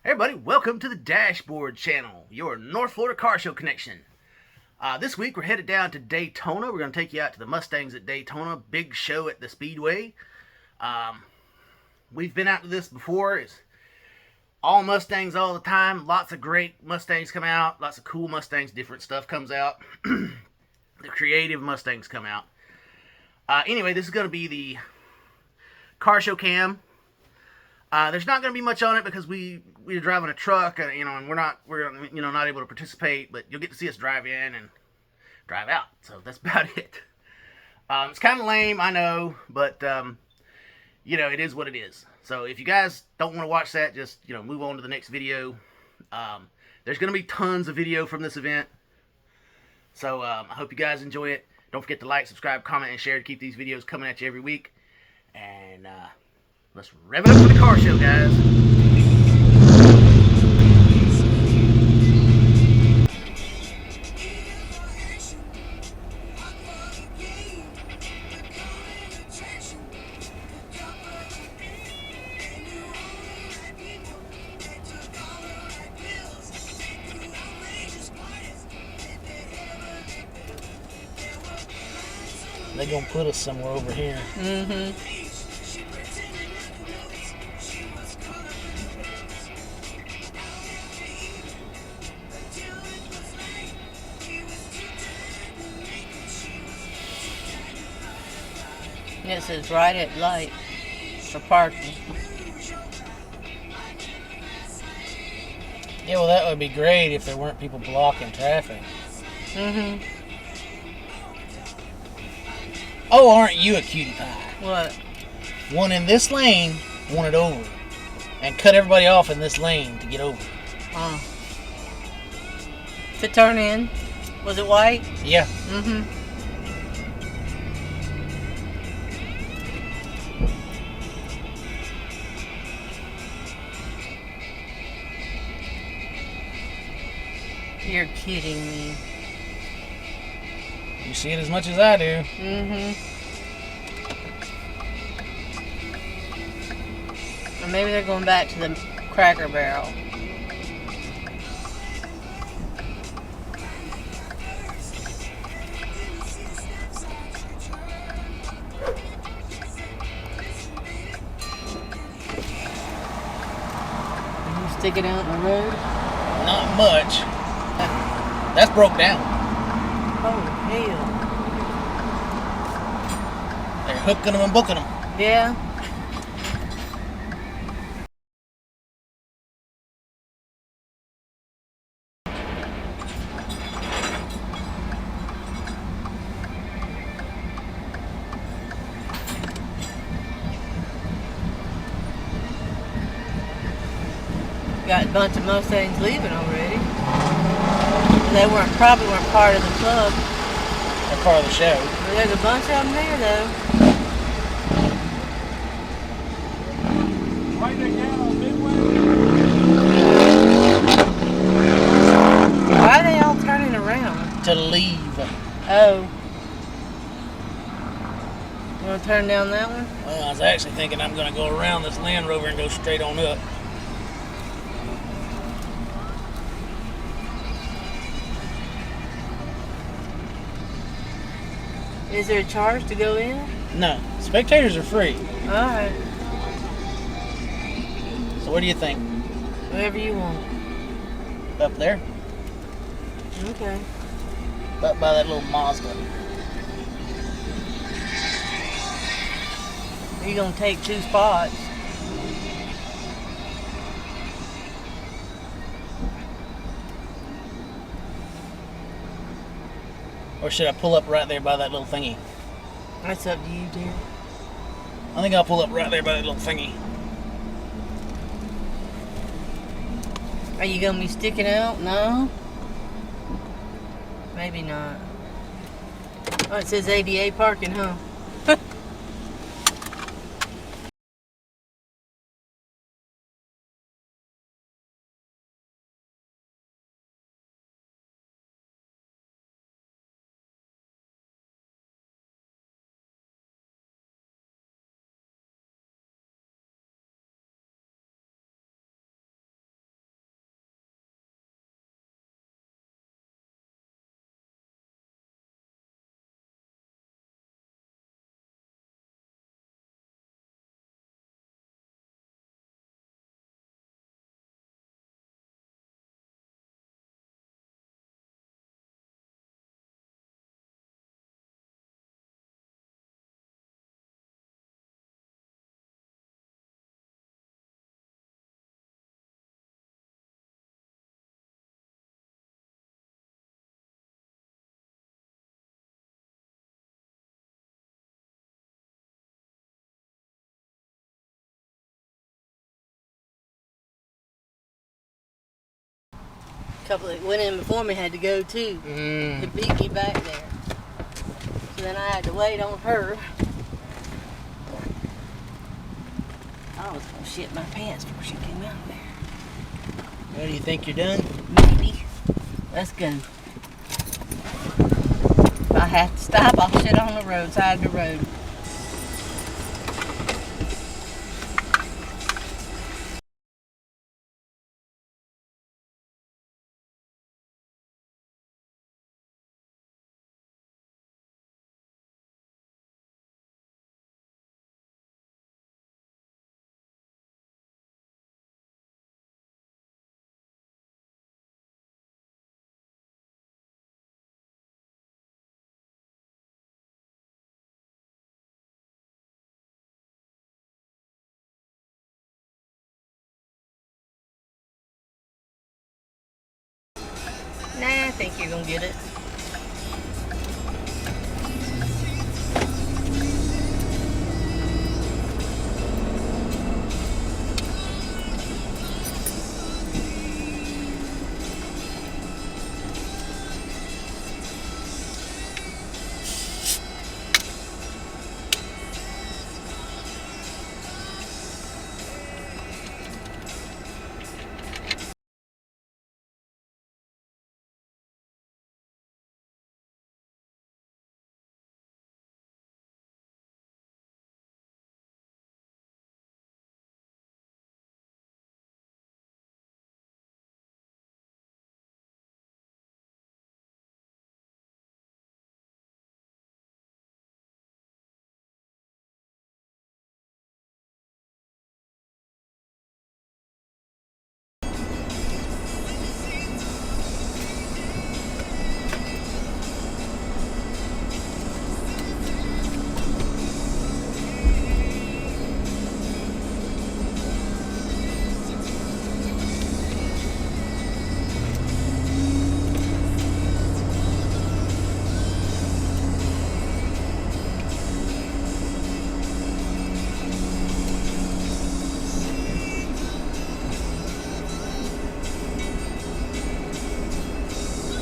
Hey everybody, welcome to the Dashboard Channel, your North Florida car show connection. This week we're headed down to Daytona. We're going to take you out to the Mustangs at Daytona. Big show at the Speedway. We've been out to this before. It's all Mustangs all the time. Lots of great Mustangs come out. Lots of cool Mustangs. Different stuff comes out. The creative Mustangs come out. Anyway, this is going to be the car show cam. There's not going to be much on it because we're driving a truck, and we're not able to participate. But you'll get to see us drive in and drive out. So that's about it. It's kind of lame, I know, but it is what it is. So if you guys don't want to watch that, just move on to the next video. There's going to be tons of video from this event. So I hope you guys enjoy it. Don't forget to like, subscribe, comment, and share to keep these videos coming at you every week. And let's rev it up for the car show, guys. They're going to put us somewhere over here. Mm-hmm. It says right at light for parking. Yeah, well, that would be great if there weren't people blocking traffic. Mm-hmm. Oh, aren't you a cutie pie? What? One in this lane, one it over. And cut everybody off in this lane to get over. Oh. To turn in? Was it white? Yeah. Mm-hmm. You're kidding me. You see it as much as I do. Mm-hmm. Or maybe they're going back to the Cracker Barrel. Can you stick it out in the road? Not much. That's broke down. Oh, hell. They're hooking them and booking them. Yeah. Got a bunch of Mustangs leaving already. They probably weren't part of the club. They're part of the show. But there's a bunch of them there, though. Right again on Midway. Why are they all turning around? To leave. Oh. You want to turn down that one? Well, I was actually thinking I'm going to go around this Land Rover and go straight on up. Is there a charge to go in? No. Spectators are free. Alright. So what do you think? Whatever you want. Up there? Okay. Up by that little Mazda. You're going to take 2 spots. Or should I pull up right there by that little thingy? That's up to you, dear. I think I'll pull up right there by that little thingy. Are you going to be sticking out? No? Maybe not. Oh, it says ADA parking, huh? couple that went in before me had to go too. To beat me back there. So then I had to wait on her. I was gonna shit my pants before she came out there. Well, do you think you're done? Maybe. Let's go. If I have to stop, I'll sit on the road, side of the road. Nah, I think you're gonna get it.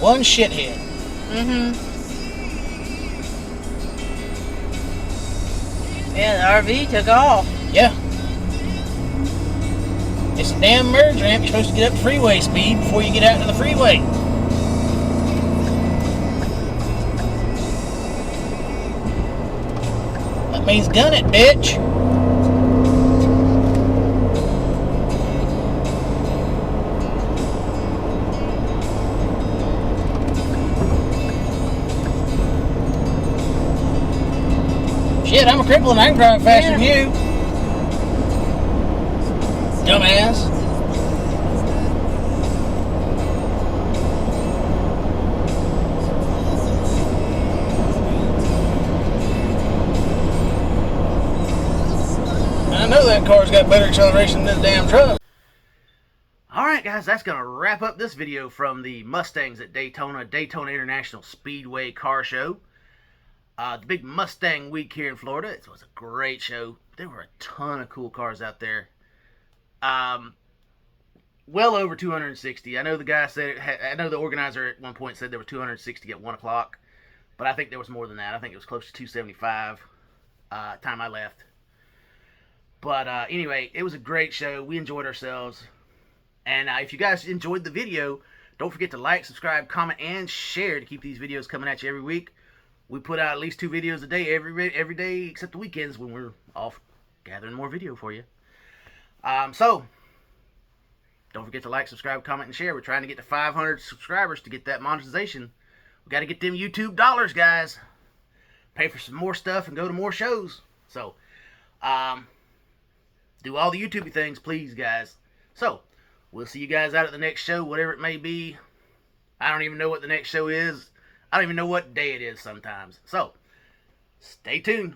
One shithead. Yeah, the RV took off. Yeah. It's a damn merge ramp. You're supposed to get up freeway speed before you get out to the freeway. That means gun it, bitch. Shit, I'm a cripple and I can drive faster than you. Dumbass. I know that car's got better acceleration than this damn truck. Alright guys, that's going to wrap up this video from the Mustangs at Daytona International Speedway car show. The big Mustang week here in Florida. It was a great show. There were a ton of cool cars out there. Well over 260. I know the guy said, I know the organizer at one point said there were 260 at 1 o'clock. But I think there was more than that. I think it was close to 275 time I left. But anyway, it was a great show. We enjoyed ourselves. And if you guys enjoyed the video, don't forget to like, subscribe, comment, and share to keep these videos coming at you every week. We put out at least 2 videos a day every day except the weekends when we're off gathering more video for you. So, don't forget to like, subscribe, comment, and share. We're trying to get to 500 subscribers to get that monetization. We got to get them YouTube dollars, guys. Pay for some more stuff and go to more shows. So, do all the YouTubey things, please, guys. So, we'll see you guys out at the next show, whatever it may be. I don't even know what the next show is. I don't even know what day it is sometimes. So, stay tuned.